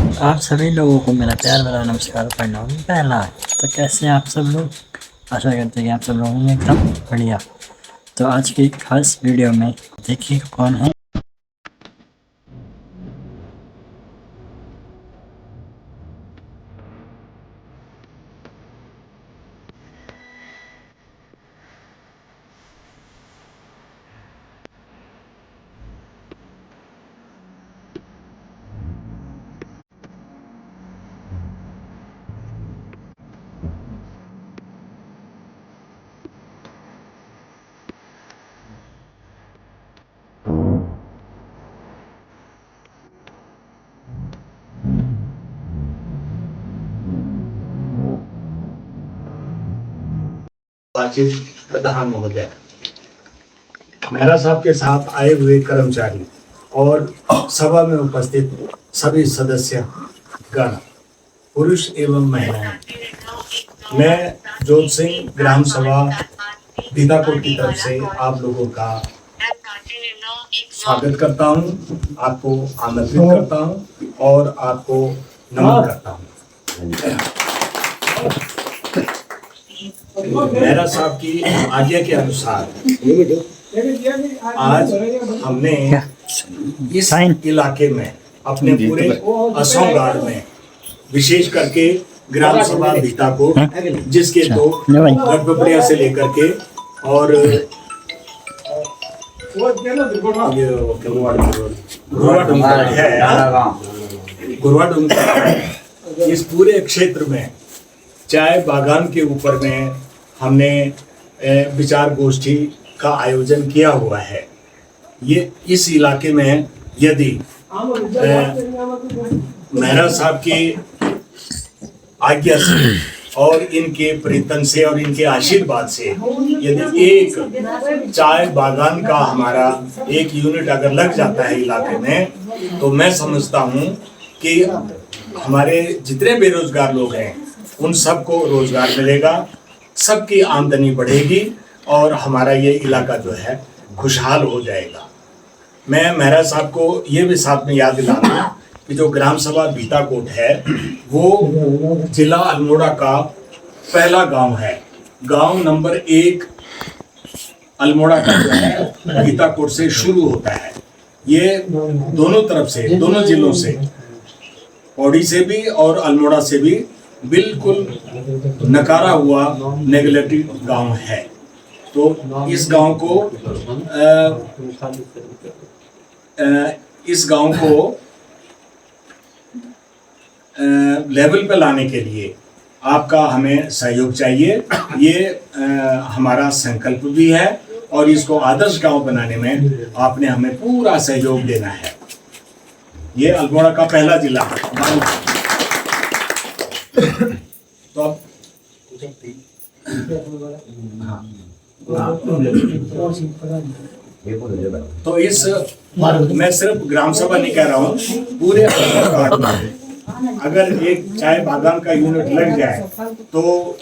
आप सभी लोगों को मेरा प्यार भरा नमस्कार प्रणाम पहला। तो कैसे हैं आप सब लोग। आशा करते हैं कि आप सब लोग होंगे एकदम बढ़िया। तो आज की खास वीडियो में देखिए कौन है। बातचीत प्रधान महोदय, मेहरा साहब के साथ आए हुए कर्मचारी और सभा में उपस्थित सभी सदस्य गण, पुरुष एवं महिलाएं, मैं जोत सिंह ग्राम सभा बीतापुर की तरफ से आप लोगों का स्वागत करता हूं, आपको आमंत्रित करता हूं और आपको नमन करता हूं। मेहरा साहब की आज्ञा के अनुसार आज हमने इस इलाके में अपने पूरे असम गार्ड में विशेष करके ग्राम सभा बीतापुर, जिसके तो गढ़पिपड़िया से लेकर के और इस पूरे क्षेत्र में चाय बागान के ऊपर में हमने विचार गोष्ठी का आयोजन किया हुआ है। ये इस इलाके में यदि मेहरा साहब की आज्ञा से और इनके प्रयत्न से और इनके आशीर्वाद से यदि एक चाय बागान का हमारा एक यूनिट अगर लग जाता है इलाके में, तो मैं समझता हूँ कि हमारे जितने बेरोजगार लोग हैं उन सबको रोजगार मिलेगा, सबकी आमदनी बढ़ेगी और हमारा ये इलाका जो है खुशहाल हो जाएगा। मैं मेहरा साहब को ये भी साथ में याद दिलाऊं कि जो ग्राम सभा बीताकोट है वो जिला अल्मोड़ा का पहला गांव है। गांव नंबर 1 अल्मोड़ा का जो है बीताकोट से शुरू होता है। ये दोनों तरफ से, दोनों जिलों से, पौड़ी से भी और अल्मोड़ा से भी बिल्कुल नकारा हुआ नेगलेक्टेड गांव है। तो इस गांव को लेवल पे लाने के लिए आपका हमें सहयोग चाहिए। ये हमारा संकल्प भी है और इसको आदर्श गांव बनाने में आपने हमें पूरा सहयोग देना है। ये अल्मोड़ा का पहला जिला है। तो इस मैं सिर्फ ग्राम सभा नहीं कह रहा हूँ, पूरे अगर एक चाय बागान का यूनिट लग जाए तो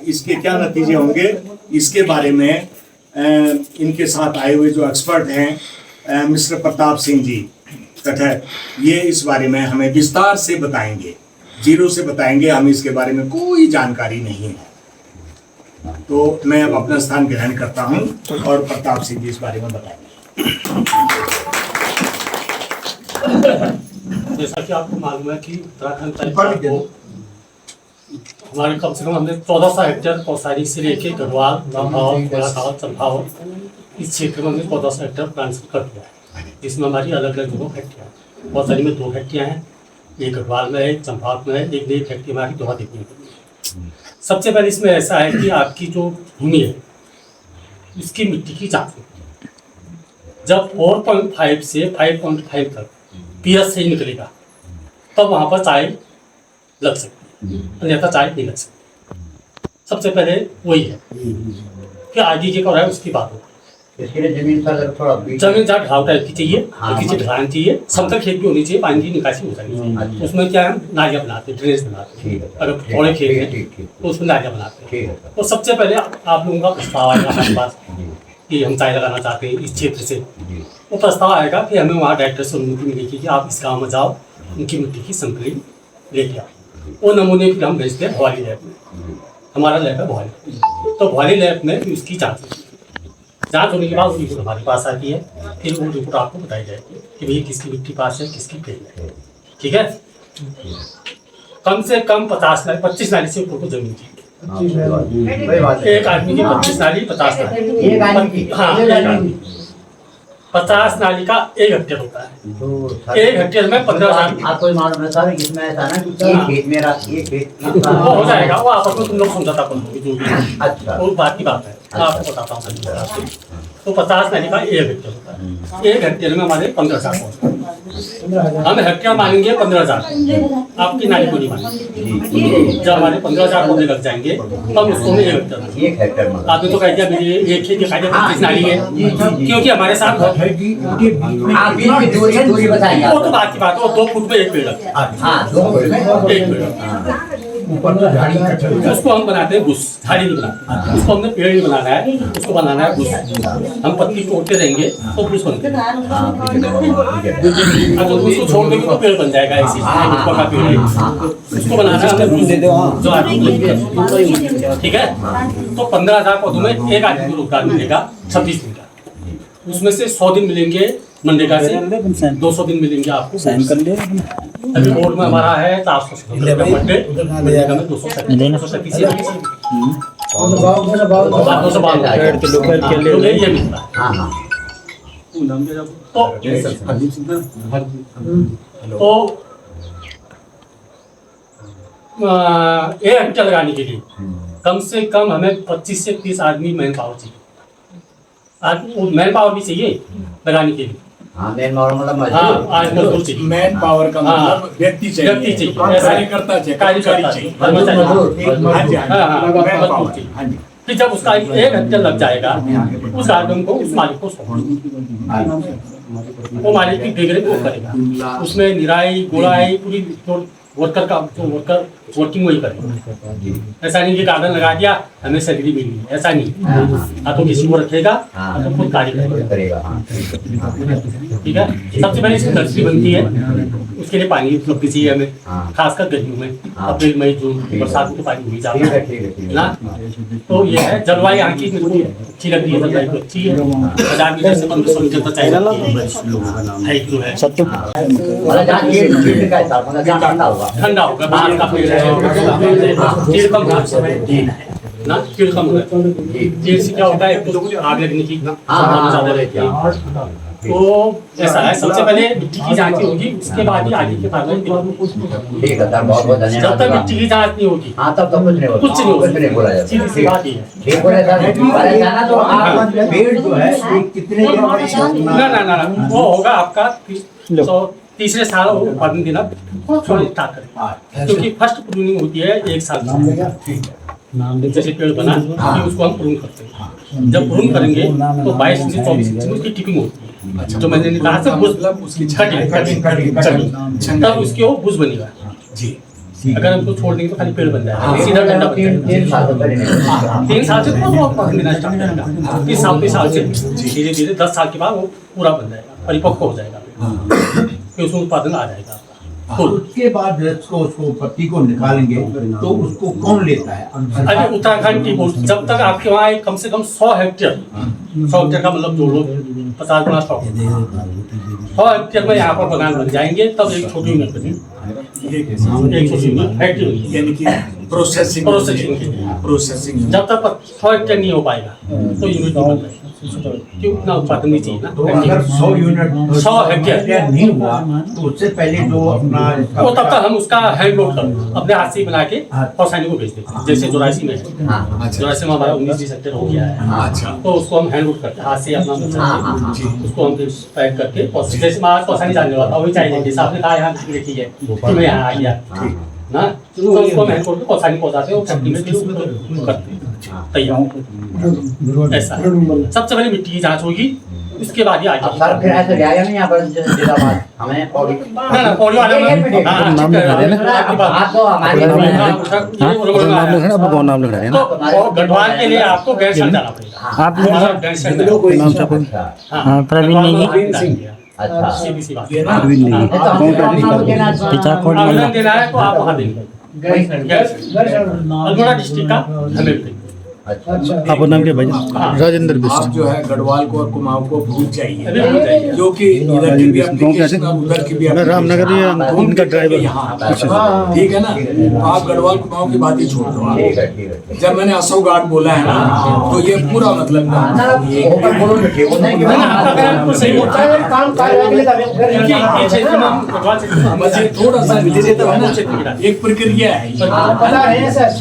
इसके क्या नतीजे होंगे, इसके बारे में इनके साथ आए हुए जो एक्सपर्ट हैं मिस्टर प्रताप सिंह जी कटहर, ये इस बारे में हमें विस्तार से बताएंगे, जीरो से बताएंगे। हमें इसके बारे में कोई जानकारी नहीं है। तो मैं अब अपना स्थान ग्रहण करता हूं और प्रताप सिंह जी इस बारे में बताएंगे। जैसा कि आपको मालूम है कि उत्तराखंड को हमारे कम से कम हमने 1400 हेक्टेयर कौसारी से लेके गढ़वाल, कोलाघाट, चंपावत, इस क्षेत्र में हमने 1400 हेक्टेयर ट्रांसफर कर दिया है, जिसमें हमारी अलग अलग जगह फैक्ट्रियाँ हैं। कौसारी में 2 फैक्ट्रियाँ हैं, एक गढ़वाल में है, एक चंपावत में है, एक नई फैक्ट्री हमारी दोहा देखने को। सबसे पहले इसमें ऐसा है कि आपकी जो भूमि है इसकी मिट्टी की जांच होती है। जब 4.5 से 5.5 तक पीएच सही निकलेगा तब वहाँ पर चाय लग सकती है, अन्यथा चाय नहीं लग सकती। सबसे पहले वही है कि आगे के क्या है उसकी बात होगी। इसके लिए जमीन जहाँ ढाव टाइप की चाहिए, किसी ढलान चाहिए, समतल खेत भी होनी चाहिए, पानी की निकासी हो जाएगी। उसमें क्या है, नालियाँ बनाते हैं, ड्रेनेज बनाते हैं। अगर थोड़े खेत हैं तो उसमें नालियाँ बनाते हैं। तो सबसे पहले आप लोगों का प्रस्ताव आएगा हमारे पास कि हम चाय लगाना चाहते हैं इस क्षेत्र से। वो प्रस्ताव आएगा कि हमें वहाँ डायरेक्टर से अनुमति मिलेगी कि आप इस गाँव में जाओ उनकी मिट्टी की संकली लेके आओ। वो नमूने फिर हम भेजते हैं भवाली लैब में। हमारा लैब है भवाली, तो भवाली लैब में फिर उसकी जाँच होती है। जाँच होने के बाद वो रिपोर्ट हमारे पास आती है, फिर वो रिपोर्ट आपको बताई जाएगी कि भैया किसकी मिट्टी पास है, किसकी फेल है। ठीक है, कम से कम 25 नाली से ऊपर को जमीन की, एक आदमी की 25 नाली 50 नाली, एक आदमी की? हाँ, एक आदमी 50 नाली का 1 हेक्टेयर होता है। 1 हेक्टेयर में 15,000 आपको मालूम है सर, इसमें ऐसा ना कि एक खेत मेरा, एक खेत वो हो जाएगा, वो आपस में तुम लोग समझौता कर लो जो भी, अच्छा। वो बात की बात है, आपको बताता हूँ। तो 50 नाली का 1 हेक्टेयर होता है। 1 हेक्टेयर में हमारे 15,000 पहुँचता है। हम हेक्टेयर मानेंगे 15,000, आपकी नाली को नहीं मानेंगे। जब हमारे 15,000 पौधे लग जाएंगे तब उसको हमें 1 हेक्टेयर में। आपने तो कह दिया एक खेत के फायदे 25 नाली है, क्योंकि हमारे साथ आप बीच की दूरी बताइए। वो तो बात की बात है, 2 फुट में 1 पेड़ लगता है। हाँ, 2 फुट में 1 पेड़, उसको हम बनाते हैं बुश, झाड़ी नहीं बनाते। उसको हमने पेड़ नहीं बनाना है, उसको बनाना है बुश। हम पत्ती तोड़ते रहेंगे तो बुश बनते हैं। अगर उसको छोड़ देंगे तो पेड़ बन जाएगा, ऐसी का पेड़ है, उसको बनाना है हमें बुश जो आदमी। ठीक है, तो 15,000 पौधों में एक आदमी को रोजगार मिलेगा 26 दिन का। उसमें से 100 दिन मिलेंगे मनरेगा से, 200 दिन मिलेंगे आपको साइन कर ले। अभी बोर्ड में हमारा है 400 मनरेगा में 237 ये मिलता है। तो 1 हेक्टेयर लगाने के लिए कम से कम हमें 25 से 30 आदमी मैन पावर चाहिए। मैन पावर भी चाहिए लगाने के लिए। हाँ, मैन पावर मतलब आज मजदूर चाहिए। मैन पावर का मतलब व्यक्ति चाहिए, कार्यकर्ता चाहिए, कार्यकर्ता चाहिए। चाहिए। हाँ जी, हाँ जी, मैन मजदूर पावर। चाहिए। हाँ जी। फिर जब उसका 1 हेक्टेयर लग जाएगा, उस गार्डन को उस मालिक को सौंपना। वो मालिक की देखरेख वो करेगा, उसमें निराई गुड़ाई पूरी वर्कर का जो वर्किंग वही करेगा। ऐसा नहीं कि गार्डन लगा दिया हमें सैलरी मिली, ऐसा नहीं। तो किसी को रखेगा तो खुद कार्य करेगा। ठीक है, सबसे पहले इसकी नर्सरी बनती है, उसके लिए पानी उपलब्ध चाहिए हमें, खासकर गर्मियों में, अप्रैल मई जून बरसात में तो पानी मिल जाता है ना। तो ये है जलवायु यहाँ की मेरे को अच्छी लग रही है, जलवायु अच्छी है। 1000 मीटर से 1500 मीटर तक चाहिए जो है ठंडा होगा, बाहर का पेड़ है कीड़ कम ना, कीड़ कम होगा। कीड़ से क्या होता है, एक आग लगने की ज्यादा रहती है। तो ऐसा है, सबसे पहले मिट्टी की जांच होगी, उसके बाद ही आगे के बारे में। ठीक है, बहुत बहुत धन्यवाद। जब तक मिट्टी की जांच नहीं होगी हाँ, तब तो कुछ नहीं होगा, कुछ नहीं बोला जाता। सीधी सी बात ही है। ठीक बोले सर, जाना तो आप पेड़ जो है कितने ना वो होगा आपका तीसरे साल वो उत्पादन देना स्टार्ट करेगा, क्योंकि फर्स्ट प्रूनिंग होती है 1 साल। जैसे पेड़ बना उसको हम प्रून करते हैं, जब प्रून करेंगे तो 22 से 24 इंच उसकी टिपिंग होती है, जो मैंने कहा था उसकी कटिंग, तब उसके वो बुश बनेगा जी। अगर हमको छोड़ देंगे तो खाली पेड़ बन जाएगा, सीधा डंडा बन जाएगा। 3 साल से तो उत्पादन देना स्टार्ट करेगा, 3 साल से धीरे धीरे 10 साल के बाद वो पूरा बन जाएगा, परिपक्व हो जाएगा, फिर उसमें उत्पादन आ जाएगा। उसके बाद उसको पत्ती को निकालेंगे तो उसको कौन लेता है? अभी उत्तराखंड की बोर्ड, जब तक आपके वहाँ कम से कम 100 हेक्टेयर का मतलब जोड़ लो 50 गुना 100 हेक्टेयर में यहाँ पर बगान बन जाएंगे, तब एक छोटी यूनिट बनी, एक छोटी यूनिट फैक्ट्री, यानी कि प्रोसेसिंग। जब तक 100 हेक्टेयर नहीं हो पाएगा तो यूनिट नहीं बन पाएगा, क्यों उतना उत्पादन नहीं चाहिए ना। तो अगर 100 यूनिट 100 हेक्टेयर नहीं हुआ तो उससे पहले जो अपना तो तब तक हम उसका हैंड लोड कर अपने हाथ से बना के पौसानी को भेज देते हैं। जैसे 84 में है, 84 में हमारा 19 हेक्टेयर हो गया है, तो उसको हम हैंड लोड करते हैं हाथ से अपना, उसको हम पैक करके जैसे पौसानी जाने वाला वही चाहिए, जैसे आपने कहा यहाँ देखी है कि मैं यहाँ आ गया ना, तो उसको हम हैंड लोड करके पौसानी पहुँचाते हैं और फैक्ट्री में करते हैं तैयार। ऐसा सबसे पहले मिट्टी की जांच होगी, उसके बाद ही आगे। सर फिर ऐसे जाएगा नहीं यहाँ पर जिंदाबाद हमें पौड़ी ना पौड़ी वाला नाम लिखा है ना, तो गढ़वाल के लिए आपको गैरसैंण जाना पड़ेगा। आप नाम प्रवीण नेगी। अच्छा सीधी सी बात। पिता कोट आवेदन देना है तो आप वहाँ देंगे। अल्मोड़ा डिस्ट्रिक्ट का हमें अच्छा आपका नाम क्या भाई? राजेंद्र आप बिस्ट। जो है गढ़वाल को और कुमाऊं को भूल जाइए, अभी भूल जाइए। जो कि इधर की भी एप्लीकेशन और उधर की भी मैं रामनगर ही हूं, इनका ड्राइवर। यहाँ ठीक है ना। तो आप गढ़वाल कुमाऊं की बात ही छोड़ दो आप। ठीक है ठीक है। जब मैंने असो घाट बोला है ना, तो ये पूरा मतलब ऊपर बोलो ना, ठीक होता है कि आपको सही होता है काम क्योंकि ये क्षेत्र में हम गढ़वाल क्षेत्र में बस ये थोड़ा सा विचित्र है ना, एक प्रक्रिया है ये।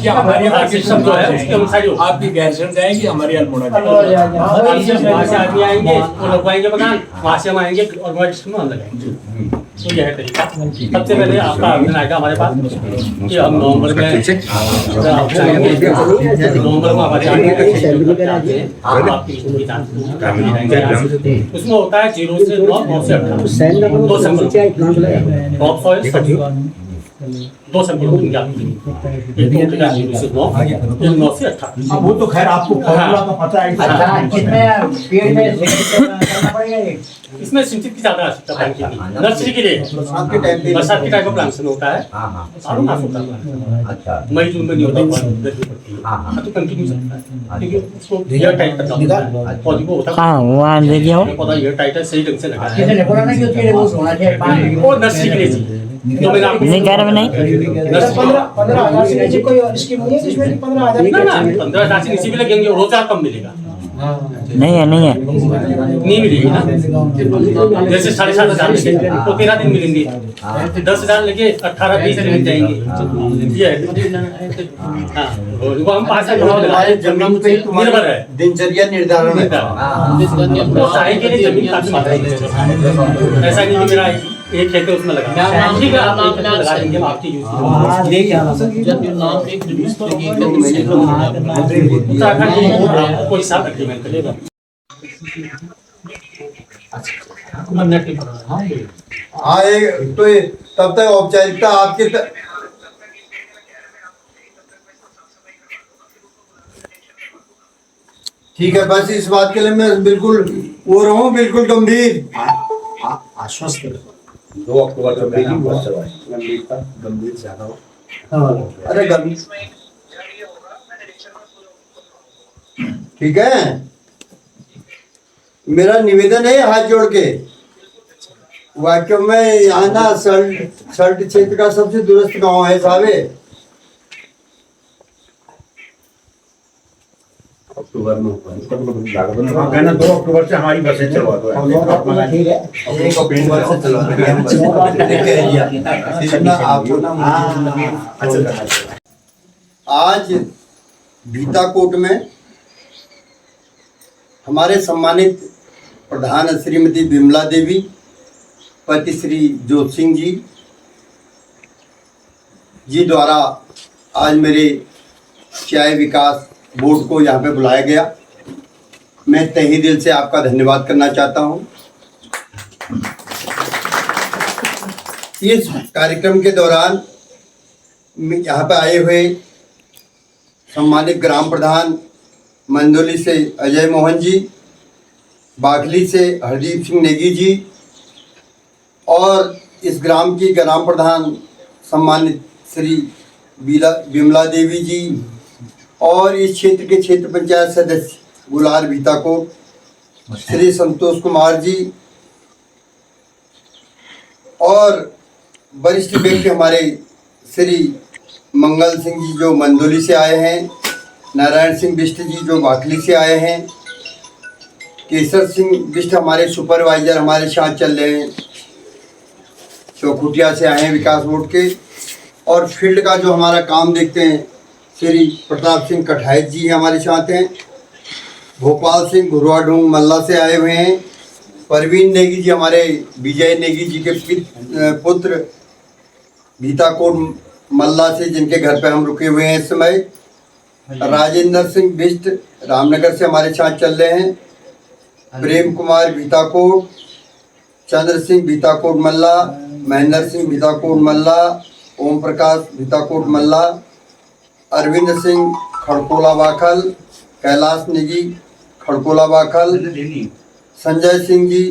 क्या हमारे यहाँ सिस्टम जो है उसके अनुसार होगा। आपकी गैरसैंण जाएगी, हमारी अल्मोड़ा वहाँ से आदमी आएंगे वो लगवाएंगे मकान, वहाँ से हम आएंगे और वहाँ डिस्ट्रिक्ट में हम लगाएंगे। तो यह है तरीका। सबसे पहले आपका आवेदन आएगा हमारे पास कि हम नवंबर में हमारे उसमें होता है 0 से 9 से 18 2 सैंपल टॉप सॉइल 2 सैंपल होंगे आपके। एक तो होगा 0 से 9 एक 9 से 18। अब वो तो खैर आपको फॉर्मूला का पता है। अच्छा कितने पेड़ में करना पड़ेगा ये? इसमें सिंचित की ज्यादा आवश्यकता है नर्सरी के लिए। बरसात के टाइम में प्लांटेशन होता है, सारों मास होता है। अच्छा मई जून में नहीं होता, गर्मी पड़ती है तो कंटिन्यू चलता है क्योंकि उसको एयर टाइट करना होता है। पौधे को होता है हाँ वहाँ देखिए हो पौधा एयर टाइट है, सही ढंग से लगा किसी ने बोला ना कि उसके लिए वो होना चाहिए पानी। वो नर्सरी के लिए चाहिए। जो मैंने आपको नहीं कह रहे नहीं 15,000 से नीचे कोई स्कीम हुई है जिसमें कि 15,000 ना 15,000 से नीचे भी लगेंगे, रोजगार कम मिलेगा। नहीं है नहीं मिलेगी ना। जैसे 7,500 लगे तो 13 दिन मिलेंगे, 10,000 लगे 18-20 दिन मिल जाएंगे। ये है हाँ, वो हम पास जमीन पे निर्भर है। दिनचर्या निर्धारण है। तो साई के लिए जमीन काफी मात्रा में है। ऐसा नहीं कि मेरा एक खेत है उसमें लगा, ठीक है आप एक खेत में लगा देंगे, आपकी यूज उत्तराखंड कोई साथ एग्रीमेंट करेगा। हाँ एक तो तब तक औपचारिकता आपके ठीक है। बस इस बात के लिए मैं बिल्कुल वो रहूं, बिल्कुल गंभीर आश्वस्त 2 अक्टूबर को ब्रेकिंग बहुत चलवाए। गंभीर ज्यादा हो। अरे गंभीर ठीक है। मेरा निवेदन है हाथ जोड़ के, वाक्य में यहाँ ना सल्ट क्षेत्र का सबसे दूरस्थ गांव है साहबे। अक्टूबर में कहना 2 अक्टूबर से हमारी बसें चलवा दो। 1 अक्टूबर से चलवा आज भीताकोट में हमारे सम्मानित प्रधान श्रीमती विमला देवी, पति श्री जोत सिंह जी द्वारा आज मेरे चाय विकास बोर्ड को यहाँ पे बुलाया गया। मैं तहे दिल से आपका धन्यवाद करना चाहता हूँ। इस कार्यक्रम के दौरान यहाँ पे आए हुए सम्मानित ग्राम प्रधान मंदोली से अजय मोहन जी, बागली से हरदीप सिंह नेगी जी और इस ग्राम की ग्राम प्रधान सम्मानित श्री विमला देवी जी और इस क्षेत्र के क्षेत्र पंचायत सदस्य गुलार भीता को श्री संतोष कुमार जी और वरिष्ठ व्यक्ति हमारे श्री मंगल सिंह जी जो मंदोली से आए हैं, नारायण सिंह बिष्ट जी जो बाटली से आए हैं, केसर सिंह बिष्ट हमारे सुपरवाइजर हमारे साथ चल रहे हैं, चौखुटिया से आए हैं विकास बोर्ड के, और फील्ड का जो हमारा काम देखते हैं श्री प्रताप सिंह कठायत जी हमारे साथ हैं, भोपाल सिंह घुरवाडूंग मल्ला से आए हुए हैं, परवीन नेगी जी हमारे विजय नेगी जी के पुत्र भीताकोट मल्ला से जिनके घर पे हम रुके हुए हैं इस समय, राजेंद्र सिंह बिष्ट रामनगर से हमारे साथ चल रहे हैं, प्रेम कुमार भीताकोट, चंद्र सिंह भीताकोट मल्ला, महेंद्र सिंह भीताकोट मल्ला, ओम प्रकाश भीताकोट मल्ला, अरविंद सिंह खड़कोला बाखल, कैलाश नेगी खड़कोला बाखल, संजय सिंह जी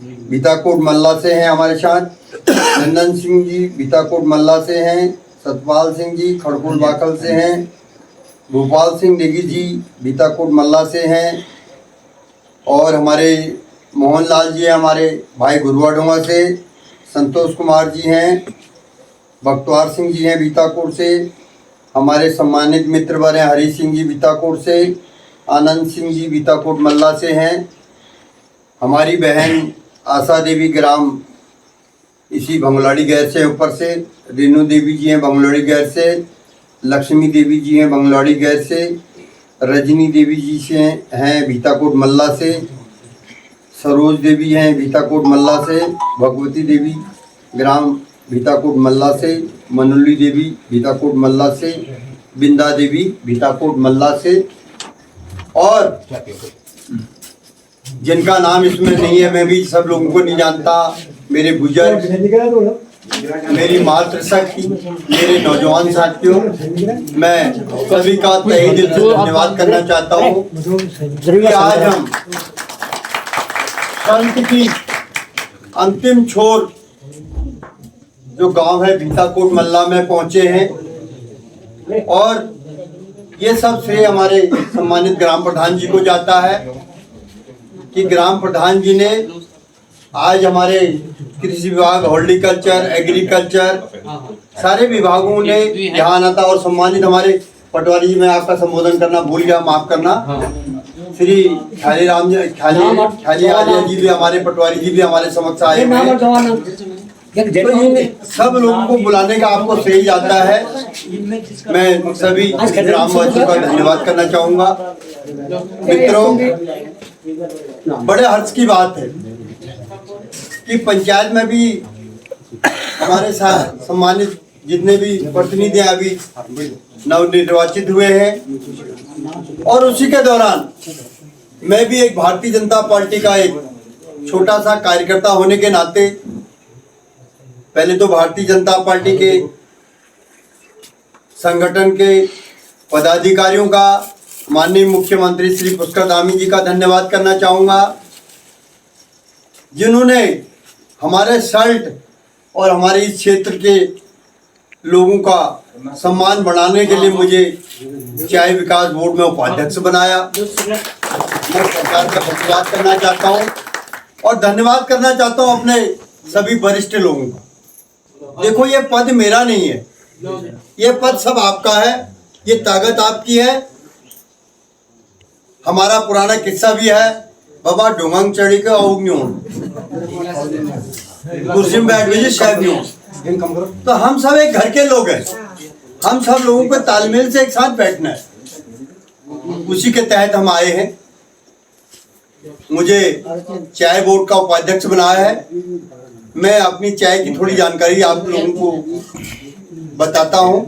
बीताकोट मल्ला से हैं हमारे साथ। चंदन सिंह जी बीताकोट मल्ला से हैं। सतपाल सिंह जी खड़कुल बाकल से हैं। भोपाल सिंह नेगी जी बीताकोट मल्ला से हैं। और हमारे मोहनलाल जी हैं हमारे भाई गुरुवाडोंगा से। संतोष कुमार जी हैं। बख्तवार सिंह जी हैं बीताकोट से। हमारे सम्मानित मित्रवर हैं हरी सिंह जी बीताकोट से। आनंद सिंह जी बीताकोट मल्ला से हैं। हमारी बहन आशा देवी ग्राम इसी बंगलाड़ी गैर से ऊपर से। रेणु देवी जी हैं बंगलाड़ी गैर से। लक्ष्मी देवी जी हैं बंगलाड़ी गैर से। रजनी देवी जी से हैं बीताकोट मल्ला से। सरोज देवी हैं बीताकोट मल्ला से। भगवती देवी ग्राम बीताकोट मल्ला से। मनुली देवी बीताकोट मल्ला से। बिंदा देवी बीताकोट मल्ला से। और जिनका नाम इसमें नहीं है, मैं भी सब लोगों को नहीं जानता, मेरे बुजुर्ग, मेरी मातृशक्ति, मेरे नौजवान साथियों, मैं सभी का तहे दिल से धन्यवाद करना चाहता हूँ कि आज हम संत की अंतिम छोर जो गांव है बीताकोट मल्ला में पहुंचे हैं। और ये सब श्रेय हमारे सम्मानित ग्राम प्रधान जी को जाता है कि ग्राम प्रधान जी ने आज हमारे कृषि विभाग, हॉर्टिकल्चर, एग्रीकल्चर सारे विभागों ने यहाँ आना था। और सम्मानित हमारे पटवारी जी, मैं आपका संबोधन करना भूल गया, माफ करना। श्री ख्याली आर्या जी भी, हमारे पटवारी जी भी हमारे समक्ष आए हुए हैं। तो सब लोगों को बुलाने का आपको श्रेय जाता है। मैं सभी ग्रामवासियों का धन्यवाद करना चाहूँगा। मित्रों, बड़े हर्ष की बात है कि पंचायत में भी हमारे साथ सम्मानित जितने भी प्रतिनिधि अभी नवनिर्वाचित हुए हैं। और उसी के दौरान मैं भी एक भारतीय जनता पार्टी का एक छोटा सा कार्यकर्ता होने के नाते पहले तो भारतीय जनता पार्टी के संगठन के पदाधिकारियों का, माननीय मुख्यमंत्री श्री पुष्कर धामी जी का धन्यवाद करना चाहूँगा, जिन्होंने हमारे सल्ट और हमारे इस क्षेत्र के लोगों का सम्मान बढ़ाने के लिए मुझे चाय विकास बोर्ड में उपाध्यक्ष बनाया। मैं सरकार का धन्यवाद करना चाहता हूँ और धन्यवाद करना चाहता हूँ अपने सभी वरिष्ठ लोगों का। देखो, ये पद मेरा नहीं है, ये पद सब आपका है, ये ताकत आपकी है। हमारा पुराना किस्सा भी है, बाबा डोंगंग चढ़ी के कुर्सी में बैठ गए शेफ। तो हम सब एक घर के लोग हैं, हम सब लोगों को तालमेल से एक साथ बैठना है। उसी के तहत हम आए हैं। मुझे चाय बोर्ड का उपाध्यक्ष बनाया है। मैं अपनी चाय की थोड़ी जानकारी आप लोगों को बताता हूँ।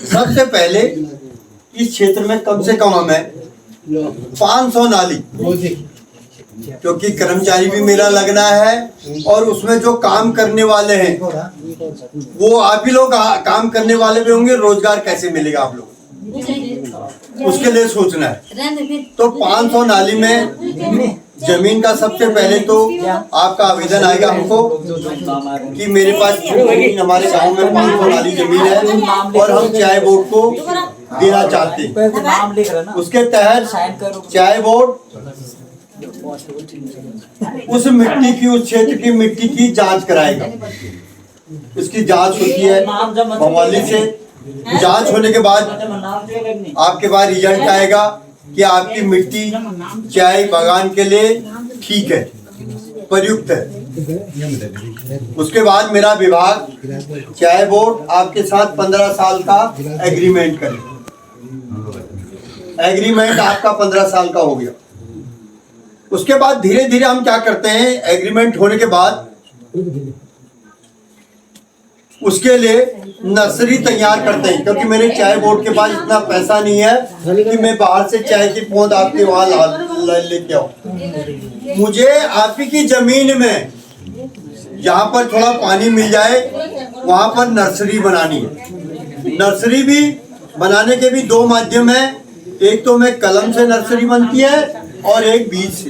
सबसे पहले इस क्षेत्र में कम से कम हमें 500 नाली, क्योंकि कर्मचारी भी मेरा लगना है और उसमें जो काम करने वाले हैं वो आप ही लोग काम करने वाले भी होंगे। रोजगार कैसे मिलेगा आप लोग, उसके लिए सोचना है। तो 500 नाली में जमीन का सबसे पहले तो आपका आवेदन आएगा हमको कि मेरे पास जमीन, हमारे गांव में 500 नाली जमीन है और हम चाय बोर्ड को देना चाहते हैं। उसके तहत चाय बोर्ड उस मिट्टी की, उस क्षेत्र की मिट्टी की जांच कराएगा। उसकी जांच होती है भवाली से। जांच होने के बाद आपके पास रिजल्ट आएगा कि आपकी मिट्टी चाय बागान के लिए ठीक है, प्रयुक्त है। उसके बाद मेरा विभाग चाय बोर्ड आपके साथ 15 साल का एग्रीमेंट करेगा। एग्रीमेंट आपका 15 साल का हो गया। उसके बाद धीरे धीरे हम क्या करते हैं, एग्रीमेंट होने के बाद उसके लिए नर्सरी तैयार करते हैं, क्योंकि मेरे चाय बोर्ड के पास इतना पैसा नहीं है कि मैं बाहर से चाय की पौध आपके वहां लेके आऊं। मुझे आप ही की जमीन में जहां पर थोड़ा पानी मिल जाए वहां पर नर्सरी बनानी है। नर्सरी भी बनाने के भी दो माध्यम है, एक तो में कलम से नर्सरी बनती है और एक बीज से।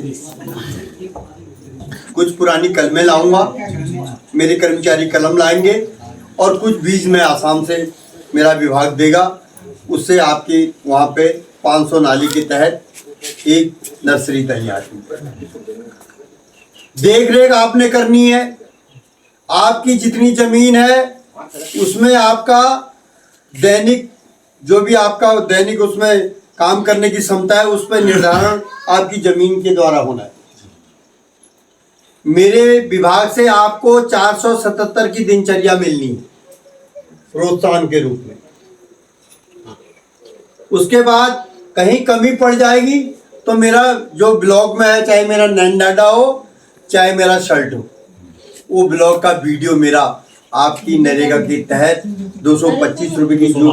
कुछ पुरानी कलमें लाऊंगा, मेरे कर्मचारी कलम लाएंगे, और कुछ बीज में आसाम से मेरा विभाग देगा। उससे आपके वहाँ पे 500 नाली के तहत एक नर्सरी तैयार की। देख रेख आपने करनी है। आपकी जितनी जमीन है उसमें आपका दैनिक, जो भी आपका दैनिक उसमें काम करने की क्षमता है, उस पर निर्धारण आपकी जमीन के द्वारा होना है। मेरे विभाग से आपको 477 की दिनचर्या मिलनी है प्रोत्साहन के रूप में। उसके बाद कहीं कमी पड़ जाएगी तो मेरा जो ब्लॉग में है, चाहे मेरा नैनडाडा हो चाहे मेरा शर्ट हो, वो ब्लॉग का वीडियो मेरा आपकी नरेगा के तहत 225 रुपए की जो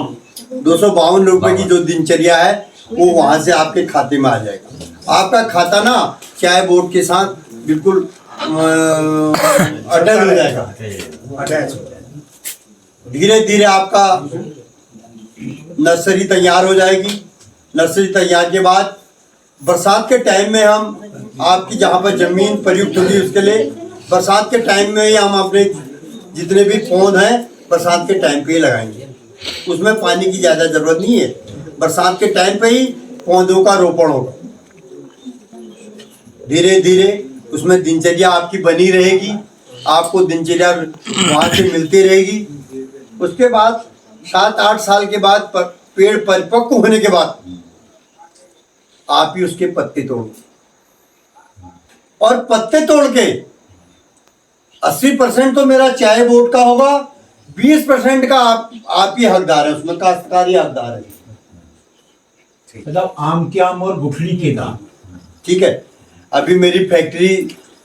252 रुपए की जो दिनचर्या है वो वहां से आपके खाते में आ जाएगा। आपका खाता ना चाय बोर्ड के साथ बिल्कुल अटैच हो जाएगा। धीरे धीरे आपका नर्सरी तैयार हो जाएगी। नर्सरी तैयार के बाद बरसात के टाइम में हम आपकी जहाँ पर जमीन प्रयुक्त होगी उसके लिए बरसात के टाइम में ही हम अपने जितने भी पौध हैं बरसात के टाइम पे ही लगाएंगे। उसमें पानी की ज़्यादा ज़रूरत नहीं है। बरसात के टाइम पे ही पौधों का रोपण होगा। धीरे धीरे उसमें दिनचर्या आपकी बनी रहेगी, आपको दिनचर्या वहाँ से मिलती रहेगी। उसके बाद 7-8 साल के बाद पेड़ परिपक्व होने के बाद आप ही उसके पत्ते तोड़ो, और पत्ते तोड़ के 80% तो मेरा चाय बोर्ड का होगा, 20% का आप ही हकदार है, उसमें काश्तकारी हकदार है। मतलब आम के आम और गुठली के दाम। ठीक है। अभी मेरी फैक्ट्री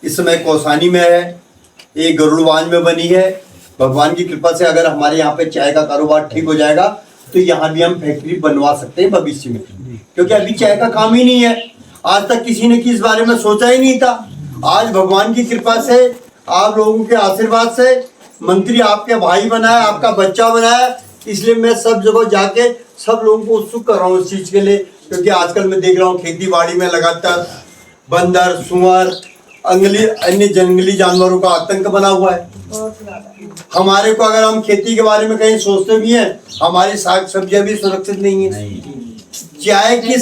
इस समय कौसानी में है, एक गरुड़बांज में बनी है। भगवान की कृपा से अगर हमारे यहाँ पे चाय का कारोबार ठीक हो जाएगा तो यहाँ भी हम फैक्ट्री बनवा सकते हैं भविष्य में, क्योंकि अभी चाय का काम ही नहीं है। आज तक किसी ने किस बारे में सोचा ही नहीं था। आज भगवान की कृपा से, आप लोगों के आशीर्वाद से मंत्री आपके भाई बनाया, आपका बच्चा बनाया, इसलिए मैं सब जगह जाके सब लोगों को उत्सुक कर रहा हूँ इस चीज़ के लिए। क्योंकि आजकल मैं देख रहा हूँ खेती बाड़ी में लगातार बंदर, सुअर, अन्य जंगली जानवरों का आतंक बना हुआ है। हमारे को अगर हम खेती के बारे में कहीं सोचते भी हैं, हमारी साग सब्जियां भी सुरक्षित नहीं है। चाय की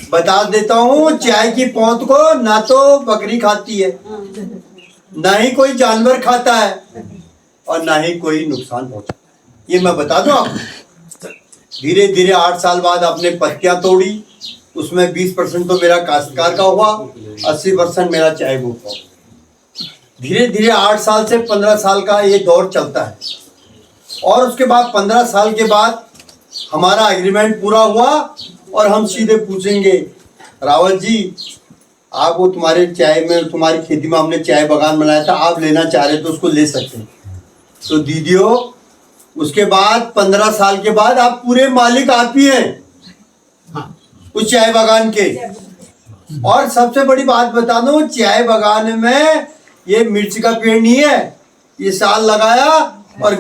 बता देता हूँ, चाय की पौध को ना तो बकरी खाती है, ना ही कोई जानवर खाता है, और ना ही कोई नुकसान पहुंचाता है। ये मैं बता दूं आपको। धीरे धीरे 8 साल बाद आपने पत्तियां तोड़ी, उसमें 20% तो मेरा काश्तकार का हुआ, 80% मेरा चाय बोर्ड का। धीरे धीरे 8 साल से 15 साल का ये दौर चलता है, और उसके बाद 15 साल के बाद हमारा एग्रीमेंट पूरा हुआ और हम सीधे पूछेंगे, रावत जी आप वो तुम्हारे चाय में, तुम्हारी खेती में हमने चाय बागान बनाया था, आप लेना चाह रहे तो उसको ले सकते हैं। तो दीदियों, उसके बाद 15 साल के बाद आप पूरे मालिक आप ही हैं उस चाय बागान के। और सबसे बड़ी बात बता दूं, चाय बागान में ये मिर्च का पेड़ नहीं है, ये साल लगाया और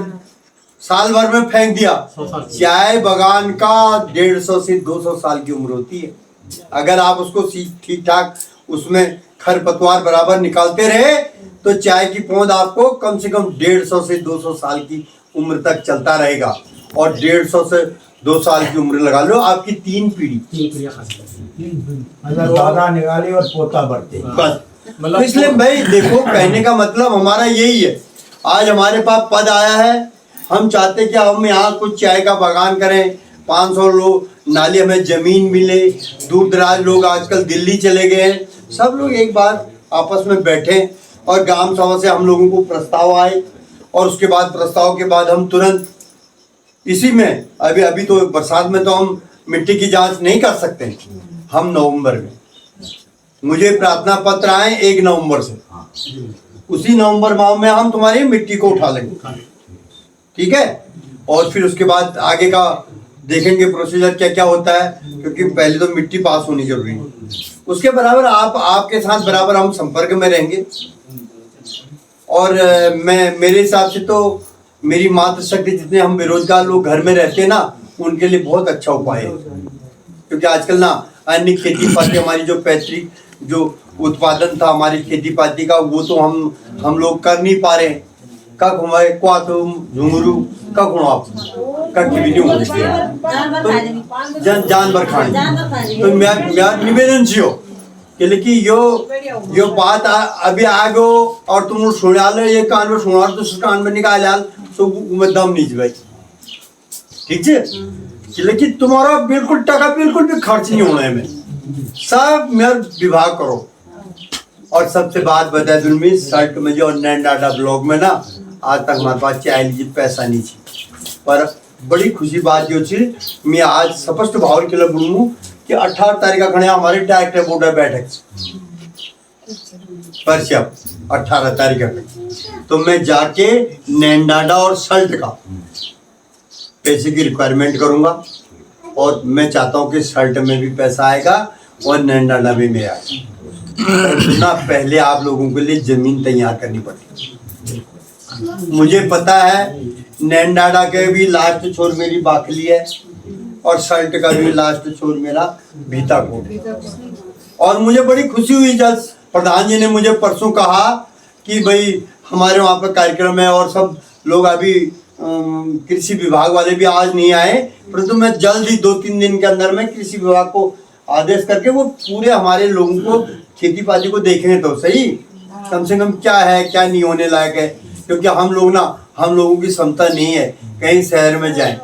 साल भर में फेंक दिया। चाय बागान का 150 से 200 साल की उम्र होती है। अगर आप उसको ठीक ठाक उसमें खरपतवार बराबर निकालते रहे तो चाय की पौध आपको कम से कम 150 से 200 साल की उम्र तक चलता रहेगा। और 150 से 2 साल की उम्र लगा लो, आपकी 3 पीढ़ी, मतलब दादा निकाले और पोता बढ़ते। बस। तो इसलिए भाई देखो, कहने का मतलब हमारा यही है। आज हमारे पास पद आया है, हम चाहते कि हम यहाँ कुछ चाय का बागान करें, 500 लोग नाली हमें जमीन मिले। दूर दराज लोग आजकल दिल्ली चले गए हैं, सब लोग एक बार आपस में बैठे और ग्राम सभा से हम लोगों को प्रस्ताव आए, और उसके बाद प्रस्ताव के बाद हम तुरंत इसी में अभी तो बरसात में तो हम मिट्टी की जांच नहीं कर सकते, हम नवंबर में, मुझे प्रार्थना पत्र आए 1 नवंबर से, उसी नवंबर माह में हम तुम्हारी मिट्टी को उठा लेंगे। ठीक है। और फिर उसके बाद आगे का देखेंगे प्रोसीजर क्या क्या होता है, क्योंकि पहले तो मिट्टी पास होनी जरूरी है। उसके बराबर आपके साथ बराबर हम संपर्क में रहेंगे। और मेरे हिसाब से तो मेरी मातृशक्ति, जितने हम बेरोजगार लोग घर में रहते हैं ना, उनके लिए बहुत अच्छा उपाय है। क्योंकि आजकल ना अन्य खेती पाती हमारी जो पैतृक जो उत्पादन था हमारी खेती पाती का, वो तो हम लोग कर नहीं पा रहे। कक हमारे क्वा तो झुंगरू कक हो आप कक की वीडियो हो तो जानवर खाने। तो मैं निवेदन छियो कि लेकिन यो बात अभी आ गो और तुम सुना लो, ये कान में सुना तो कान में निकाल आल तो मैं दम नहीं भाई, ठीक है। लेकिन तुम्हारा बिल्कुल टका बिल्कुल भी खर्च नहीं होना है, में सब मेरा विभाग करो। और सबसे बात बता दूं मैं, शर्ट में जो नैनडाडा ब्लॉक में ना आज तक हमारे पास चाय लीजिए पैसा नहीं थी, पर बड़ी खुशी बात जो थी मैं आज स्पष्ट भाव के लिए बोलूँ कि 18 तारीख का खड़े हमारे डायरेक्टर बोर्ड बैठक पर 18 तारीख का, तो मैं जाके नैनडाडा और शर्ट का पैसे की रिक्वायरमेंट करूंगा। और मैं चाहता हूं कि शर्ट में भी पैसा आएगा और नैनडाडा भी में आएगा। ना पहले आप लोगों के लिए जमीन तैयार करनी पड़ेगी। मुझे पता है नैनडाडा के भी लास्ट छोर मेरी बाखली है और शर्ट का भी लास्ट छोर मेरा भीताकोट। और मुझे बड़ी खुशी हुई जब प्रधान जी ने मुझे परसों कहा कि भाई हमारे वहाँ पर कार्यक्रम है और सब लोग अभी कृषि विभाग वाले भी आज नहीं आए, परंतु मैं जल्द ही 2-3 दिन के अंदर में कृषि विभाग को आदेश करके वो पूरे हमारे लोगों को खेती पाती को देखेंगे तो सही कम से कम क्या है क्या नहीं होने लायक है। क्योंकि हम लोगों की क्षमता नहीं है कहीं शहर में जाएं,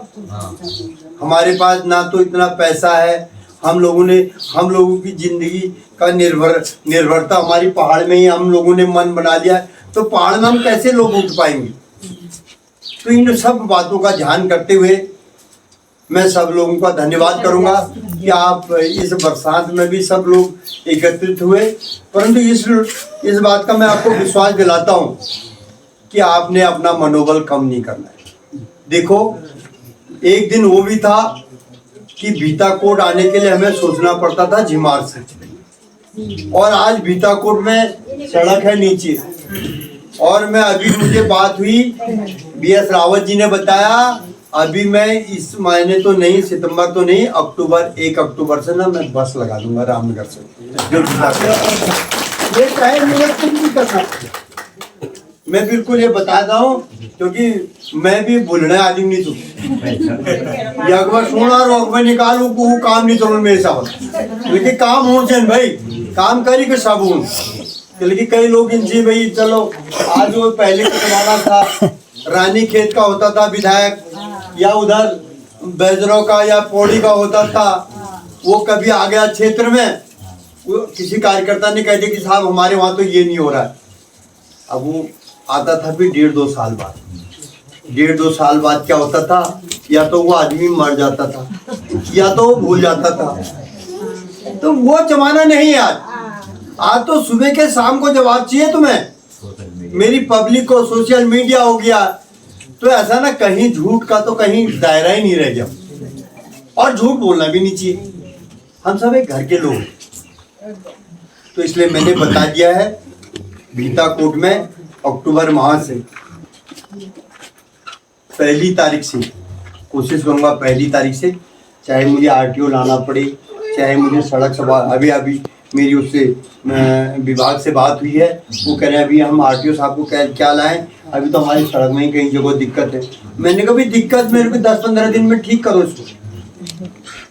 हमारे पास ना तो इतना पैसा है। हम लोगों की जिंदगी का निर्भरता हमारी पहाड़ में ही हम लोगों ने मन बना लिया है, तो पहाड़ में हम कैसे लोग उठ पाएंगे। तो इन सब बातों का ध्यान करते हुए मैं सब लोगों का धन्यवाद करूंगा कि आप इस बरसात में भी सब लोग एकत्रित हुए। परंतु इस बात का मैं आपको विश्वास दिलाता हूं कि आपने अपना मनोबल कम नहीं करना है। देखो एक दिन वो भी था कि भीताकोट आने के लिए हमें सोचना पड़ता था झिमार से, और आज भीताकोट में सड़क है नीचे। और मैं अभी मुझे बात हुई BS रावत जी ने बताया, अभी मैं इस महीने तो नहीं, सितंबर तो नहीं, 1 अक्टूबर से ना मैं बस लगा दूंगा रामनगर से जो ये चाहे नहीं करना। मैं बिल्कुल ये बताता हूँ क्योंकि मैं भी भूलने आदमी नहीं तू अकबर सुना और अकबर निकालू को काम नहीं तो मेरे साथ, लेकिन काम हो भाई काम करी के सब हूँ। लेकिन कई लोग इनसे भाई चलो आज वो पहले का जमाना था, रानी खेत का होता था विधायक, या उधर बैजरों का या पौड़ी का होता था, वो कभी आ गया क्षेत्र में, वो किसी कार्यकर्ता ने कहते कि साहब हमारे वहाँ तो ये नहीं हो रहा है। अब वो आता था फिर 1.5-2 साल बाद, 1.5-2 साल बाद क्या होता था, या तो वो आदमी मर जाता था या तो वो भूल जाता था। तो वो जमाना नहीं है आज तो सुबह के शाम को जवाब चाहिए तुम्हें। मेरी पब्लिक को सोशल मीडिया हो गया तो ऐसा ना कहीं झूठ का तो कहीं दायरा ही नहीं रह गया, और झूठ बोलना भी नहीं चाहिए। हम सब एक घर के लोग हैं, तो इसलिए मैंने बता दिया है भीताकोट में अक्टूबर माह से 1 तारीख से कोशिश करूंगा, 1 तारीख से, चाहे मुझे RTO लाना पड़े, चाहे मुझे सड़क से अभी मेरी उससे विभाग से बात हुई है, वो कह रहे हैं अभी हम RTO साहब को क्या लाएं, अभी तो हमारी सड़क में ही कई जगह दिक्कत है। मैंने कहा भाई दिक्कत मेरे को 10-15 दिन में ठीक करो इसको,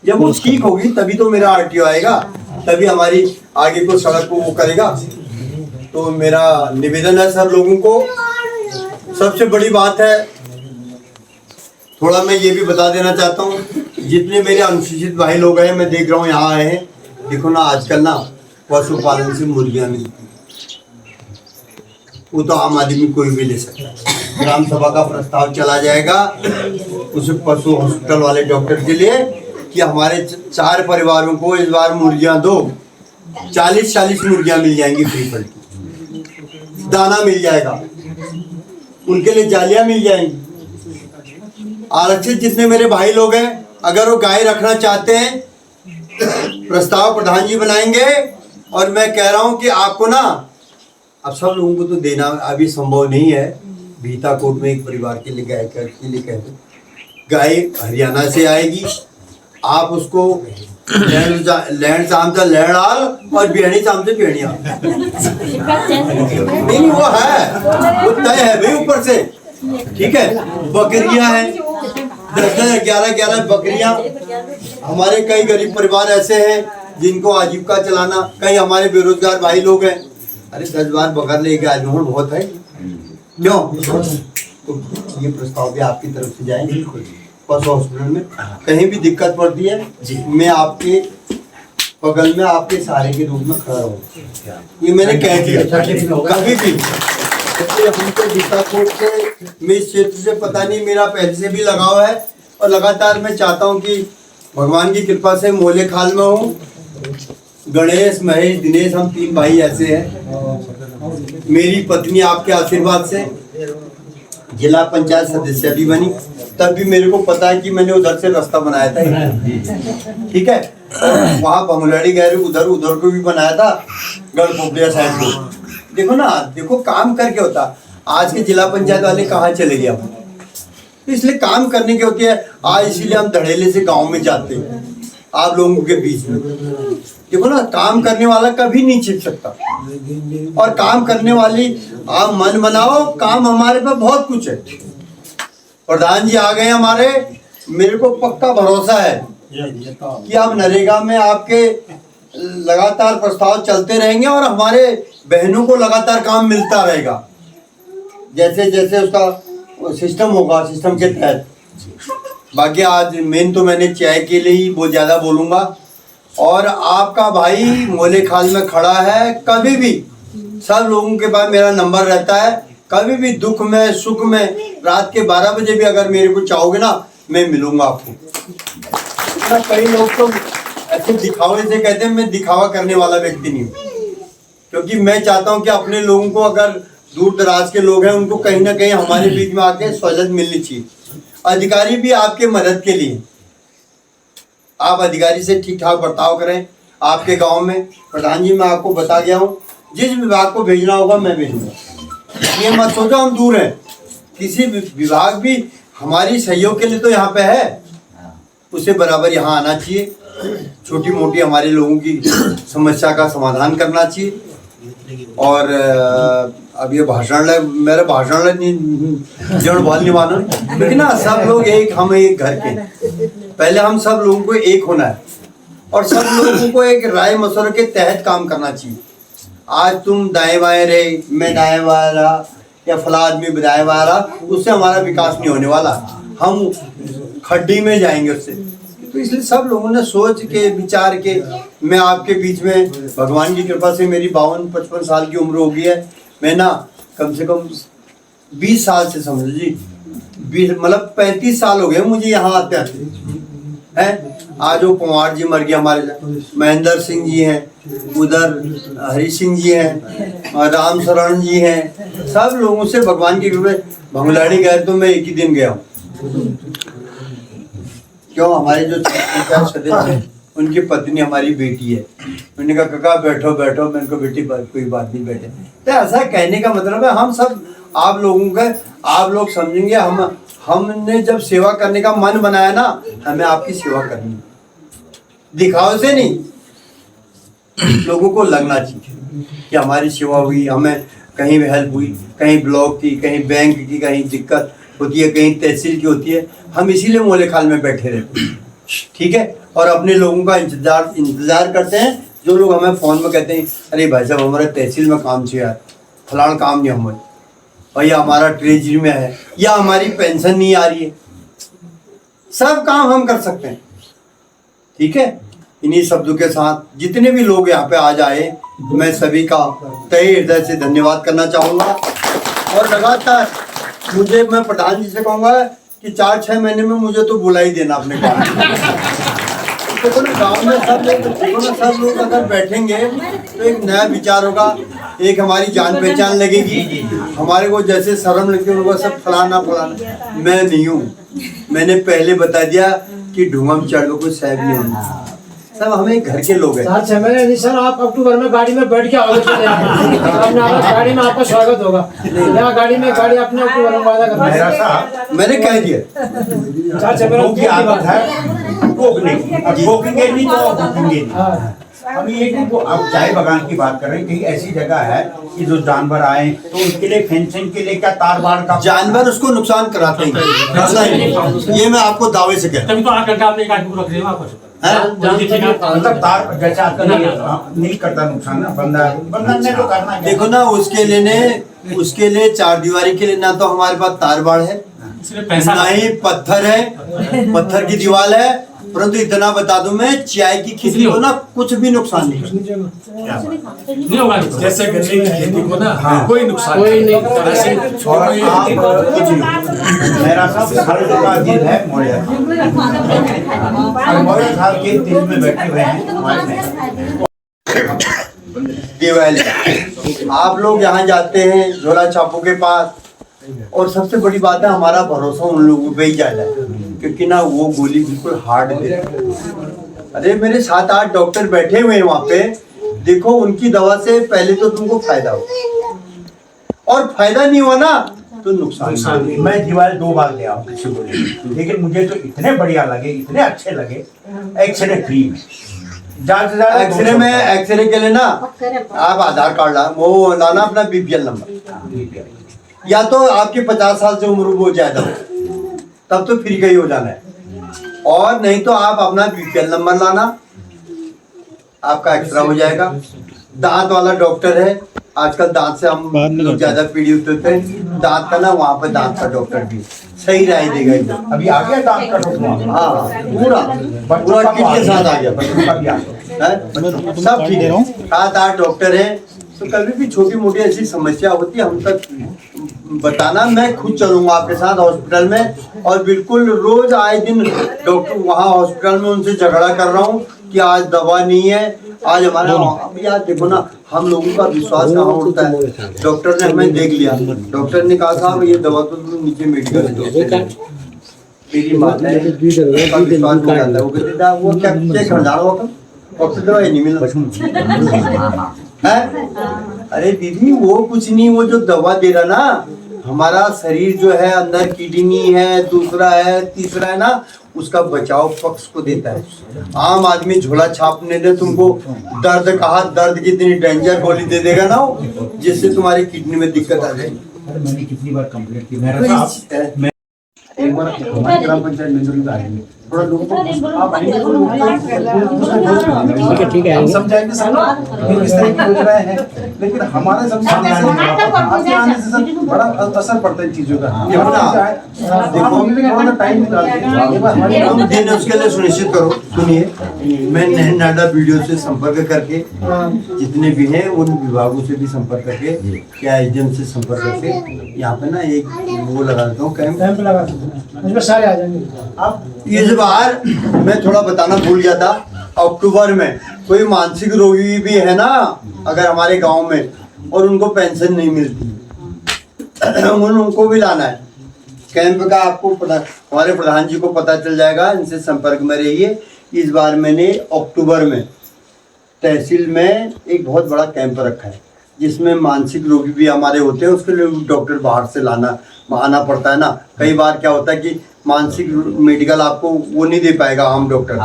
जब वो ठीक होगी तभी तो मेरा RTO आएगा, तभी हमारी आगे को सड़क को वो करेगा। तो मेरा निवेदन है सब लोगों को। सबसे बड़ी बात है, थोड़ा मैं ये भी बता देना चाहता हूँ, जितने मेरे अनुसूचित भाई लोग हैं, मैं देख रहा हूँ यहाँ आए हैं, देखो ना आजकल ना पशुपालन से मुर्गियाँ मिलती, वो तो आम आदमी कोई भी ले सकता है। ग्राम सभा का प्रस्ताव चला जाएगा उस पशु हॉस्पिटल वाले डॉक्टर के लिए कि हमारे 4 परिवारों को इस बार मुर्गियाँ दो, 40-40 मुर्गियाँ मिल जाएंगी फ्री फंड की, दाना मिल जाएगा, उनके लिए जालियाँ मिल जाएंगी। आरक्षित जितने मेरे भाई लोग हैं, अगर वो गाय रखना चाहते हैं, प्रस्ताव प्रधान जी बनाएंगे। और मैं कह रहा हूं कि आपको ना, अब सब लोगों को तो देना अभी संभव नहीं है। भीताकोट में एक परिवार के लिए गाय के लिए कहते, गाय हरियाणा से आएगी, आप उसको लैंड शाम से लैंड आल और बिहड़ी शाम से बिहड़ी आल। नहीं वो है, वो तय है भाई ऊपर से। ठीक है, बकरियां हैं 10-10 11-11 बकरियां। हमारे कई गरीब परिवार ऐसे हैं जिनको आजीविका चलाना, कई हमारे बेरोजगार भाई लोग हैं। अरे 10 बार बकरा लेके आज बहुत है क्यों? तो ये प्रस्ताव भी आपकी तरफ से जाएंगे पशु हॉस्पिटल में। कहीं भी दिक्कत पड़ती है मैं आपके बगल में आपके सहारे के रूप में खड़ा रहूँगा। ये मैंने कह दिया कभी भी। हमको बीकापुर से मैं इस क्षेत्र से पता नहीं, मेरा पहले से भी लगाव है और लगातार मैं चाहता हूँ कि भगवान की कृपा से मोले खाल में हूँ। गणेश, महेश, दिनेश, हम 3 भाई ऐसे हैं। मेरी पत्नी आपके आशीर्वाद से जिला पंचायत सदस्य भी बनी, तब भी मेरे को पता है कि मैंने उधर से रास्ता बनाया था। ठीक है, वहाँ बंगलाड़ी गए उधर को भी बनाया था, गढ़पोखरिया साइड को। देखो ना, देखो काम करके होता। आज के जिला पंचायत वाले कहाँ चले गए हम, इसलिए काम करने के होते हैं। आज इसीलिए हम धड़ेले से गांव में जाते हैं आप लोगों के बीच में। देखो ना, काम करने वाला कभी नहीं छिप सकता। और काम करने वाली आप मन बनाओ, काम हमारे पे बहुत कुछ है। प्रधान जी आ गए हमारे, मेरे को पक्का भरोसा है कि अब नरेगा में आपके लगातार प्रस्ताव चलते रहेंगे और हमारे बहनों को लगातार काम मिलता रहेगा। जैसे जैसे उसका सिस्टम होगा, सिस्टम के तहत। बाकी आज मेन तो मैंने चाय के लिए ही बहुत ज़्यादा बोलूँगा। और आपका भाई मोले खाल में खड़ा है, कभी भी सब लोगों के पास मेरा नंबर रहता है। कभी भी दुख में सुख में रात के 12 बजे भी अगर मेरे को चाहोगे ना, मैं मिलूंगा आपको। कई लोग तो ऐसे दिखावे से कहते हैं, मैं दिखावा करने वाला व्यक्ति नहीं हूँ। क्योंकि मैं चाहता हूँ कि अपने लोगों को, अगर दूर दराज के लोग हैं, उनको कहीं ना कहीं हमारे बीच में आके सहूलियत मिलनी चाहिए। अधिकारी भी आपके मदद के लिए, आप अधिकारी से ठीक ठाक बर्ताव करें। आपके गांव में प्रधान जी मैं आपको बता गया हूँ, जिस विभाग को भेजना होगा मैं भेजूंगा। ये मत सोचो हम दूर हैं, किसी विभाग भी हमारी सहयोग के लिए तो यहाँ पे है, उसे बराबर यहाँ आना चाहिए। छोटी मोटी हमारे लोगों की समस्या का समाधान करना चाहिए। और अब ये भाषण मेरे भाषण जड़ बाल नहीं मानो, लेकिन ना सब लोग एक, हम एक घर के। पहले हम सब लोगों को एक होना है और सब लोगों को एक राय मशवरे के तहत काम करना चाहिए। आज तुम दाएं बाएं रहे, मैं दाएं बाएं रहा या फला आदमी दाएं बाएं रहा, उससे हमारा विकास नहीं होने वाला। हम खड्डी में जाएंगे उससे। तो इसलिए सब लोगों ने सोच के विचार के, मैं आपके बीच में, भगवान की कृपा से मेरी 52-55 साल की उम्र हो गई है। मैं ना कम से कम 20 साल से समझ लीजिए, मतलब 35 साल हो गए मुझे यहाँ आते आते हैं। आज वो पवार जी मर गए, हमारे महेंद्र सिंह जी हैं, उधर हरी सिंह जी हैं और राम शरण जी हैं। सब लोगों से भगवान की कृपा। भंगलाड़ी गए तो मैं एक ही दिन गया हूँ। क्यों, हमारे जो सदस्य उनकी पत्नी हमारी बेटी है। उन्होंने कहा काका बैठो बैठो, मैंने कहा बेटी कोई बात नहीं, बैठे। तो ऐसा कहने का मतलब है हम सब आप लोगों का, आप लोग समझेंगे। हमने जब सेवा करने का मन बनाया ना, हमें आपकी सेवा करनी है, दिखाव से नहीं। लोगों को लगना चाहिए कि हमारी सेवा हुई, हमें कहीं भी हेल्प हुई, कहीं ब्लॉक की, कहीं बैंक की, कहीं दिक्कत होती है, कहीं तहसील की होती है। हम इसीलिए मोले खाल में बैठे रहते हैं। ठीक है, और अपने लोगों का इंतजार करते हैं। जो लोग हमें फ़ोन में कहते हैं अरे भाई साहब हमारे तहसील में काम चाहिए यार, फलाना काम नहीं हमारे, और या हमारा ट्रेजरी में है, या हमारी पेंशन नहीं आ रही है, सब काम हम कर सकते हैं। ठीक है, इन्हीं शब्दों के साथ जितने भी लोग यहाँ पे आज आए, मैं सभी का तहे हृदय से धन्यवाद करना चाहूँगा। और लगातार मैं प्रधान जी से कहूँगा कि 4-6 महीने में मुझे तो बुला ही देना अपने गाँव में। देखो ना, गाँव में सब लोग अगर बैठेंगे तो एक नया विचार होगा, एक हमारी जान पहचान लगेगी। हमारे को जैसे शर्म लगती है उनको सब फलाना फलाना, मैं नहीं हूँ। मैंने पहले बता दिया कि ढूंढम चढ़ कोई साहब नहीं होना, सब हमें घर के लोग हैं। 4-6 महीने नहीं सर, आप अक्टूबर में गाड़ी में बैठ के आओगे, गाड़ी में आपका स्वागत होगा। यहाँ गाड़ी अपने अक्टूबर में वादा करना, मैंने कह दिया 4-6 महीने रोकने की। अब रोकेंगे नहीं तो भूखेंगे नहीं। अभी एक अब चाय बागान की बात कर रहे हैं, कहीं ऐसी जगह है कि जो जानवर आए तो उनके लिए फेंसिंग के लिए क्या तार बाड़ का जानवर उसको नुकसान कराते हैं, ये मैं आपको दावे से कहता तभी तो 8 घंटा आपने एक आदमी को रख दिया वहाँ पर। मतलब तार जैसे आपका नहीं करता नुकसान ना, बंधन ने तो करना है। देखो ना, उसके लिए चार दीवारी के लिए ना तो हमारे पास तार बाड़ है, इसलिए पैसा ना ही पत्थर है, पत्थर की दीवार है। परंतु इतना बता दूं मैं, चाय की खेती को ना कुछ भी नुकसान नहीं होगा। जैसे गन्ने की खेती को ना कोई नुकसान कोई नहीं। और आप कुछ नहीं। मेरा सब हर जगह दिल है मौर्य, और मौर्य साहब के दिल में बैठे हुए हैं हमारे। दिवाली आप लोग यहाँ जाते हैं झोला छापों के पास, और सबसे बड़ी बात है हमारा भरोसा उन लोगों पे ही ज्यादा है, क्योंकि ना वो गोली बिल्कुल हार्ड देते हैं। अरे मेरे 7-8 डॉक्टर बैठे हुए हैं वहाँ पे, देखो उनकी दवा से पहले तो तुमको फायदा हो, और फायदा नहीं हुआ ना तो नुकसान। मैं दीवार 2 बार ले आऊँ किसी को, लेकिन मुझे तो इतने बढ़िया लगे, इतने अच्छे लगे। एक्सरे फ्री में, ज्यादा से ज्यादा एक्सरे के लिए ना आप आधार कार्ड वो लाना, अपना BPL नंबर, या तो आपके 50 साल से उम्र वो ज्यादा हो तब तो फ्री का ही हो जाना है, और नहीं तो आप अपना BPL नंबर लाना, आपका एक्सरा हो जाएगा। दांत वाला डॉक्टर है, आजकल दांत से हम लोग ज्यादा पीड़ित होते हैं, दांत का ना वहाँ पे दांत का डॉक्टर भी सही राय देगा एकदम। अभी आ गया दांत का डॉक्टर। हाँ पूरा किट के साथ आ गया, सब ठीक है। 7-8 डॉक्टर हैं, तो कभी भी छोटी मोटी ऐसी समस्या होती है हम तक बताना, मैं खुद चलूंगा आपके साथ हॉस्पिटल में, और बिल्कुल रोज आए दिन डॉक्टर वहाँ हॉस्पिटल में उनसे झगड़ा कर रहा हूँ कि आज दवा नहीं है, आज हमारा। अब यार देखो ना, हम लोगों का विश्वास कहाँ उठता है। डॉक्टर ने हमें देख लिया, डॉक्टर ने कहा साहब ये दवा तो नीचे मेडिकल मेरी बात है, विश्वास हो जाता है। वो कहते वो क्या खरीदार होगा, डॉक्टर दवाई नहीं मिला है। अरे दीदी वो कुछ नहीं, वो जो दवा दे रहा ना, हमारा शरीर जो है अंदर किडनी है, दूसरा है, तीसरा है ना, उसका बचाव पक्ष को देता है। आम आदमी झोला छापने ने तुमको दर्द कहा, दर्द की इतनी डेंजर गोली दे देगा ना जिससे तुम्हारी किडनी में दिक्कत आ जाएगी। मैंने कितनी बार कंप्लेंट की, मेरा साहब एक बार हमारी ग्राम पंचायत में आएंगे, थोड़ा लोगों को आप आएंगे तो ठीक है, हम समझाएंगे सर इस तरह की योजनाएं हैं, लेकिन हमारे समझाने आपके आने से सर बड़ा असर पड़ता है इन चीजों का। देखो टाइम निकाल उसके लिए सुनिश्चित करो। सुनिए, मैं नाडा वीडियो से संपर्क करके जितने भी हैं उन विभागों से भी संपर्क करके, क्या एजेंट से संपर्क करके यहाँ पे ना एक वो लगा देता हूँ, कैंप लगा सकते हैं, सारे आ जाएंगे। अब इस बार मैं थोड़ा बताना भूल गया था, अक्टूबर में कोई मानसिक रोगी भी है ना अगर हमारे गांव में, और उनको पेंशन नहीं मिलती, उनको भी लाना है कैंप का। आपको हमारे प्रधान जी को पता चल जाएगा, इनसे संपर्क में रहिए। इस बार मैंने अक्टूबर में तहसील में एक बहुत बड़ा कैंप रखा है, जिसमें मानसिक रोगी भी हमारे होते हैं, उसके लिए डॉक्टर बाहर से आना पड़ता है ना। कई बार क्या होता है कि मानसिक मेडिकल आपको वो नहीं दे पाएगा आम डॉक्टर,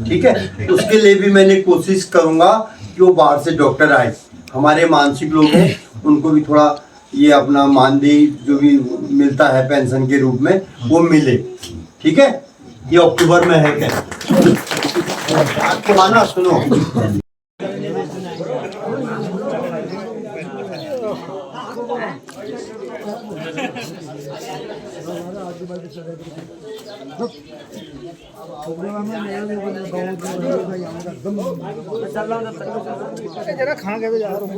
ठीक है। उसके लिए भी मैंने कोशिश करूंगा कि वो बाहर से डॉक्टर आए, हमारे मानसिक लोग हैं उनको भी थोड़ा ये अपना मानदेय जो भी मिलता है पेंशन के रूप में वो मिले, ठीक है। ये अक्टूबर में है क्या, आपको आना। सुनो, जरा खा के भी जा रहा हूँ।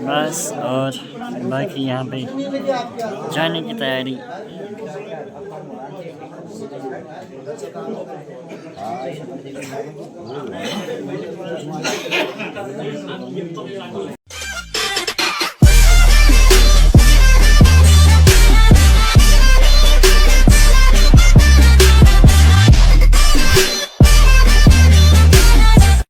बस और बाकी यहाँ पे जाने की तैयारी।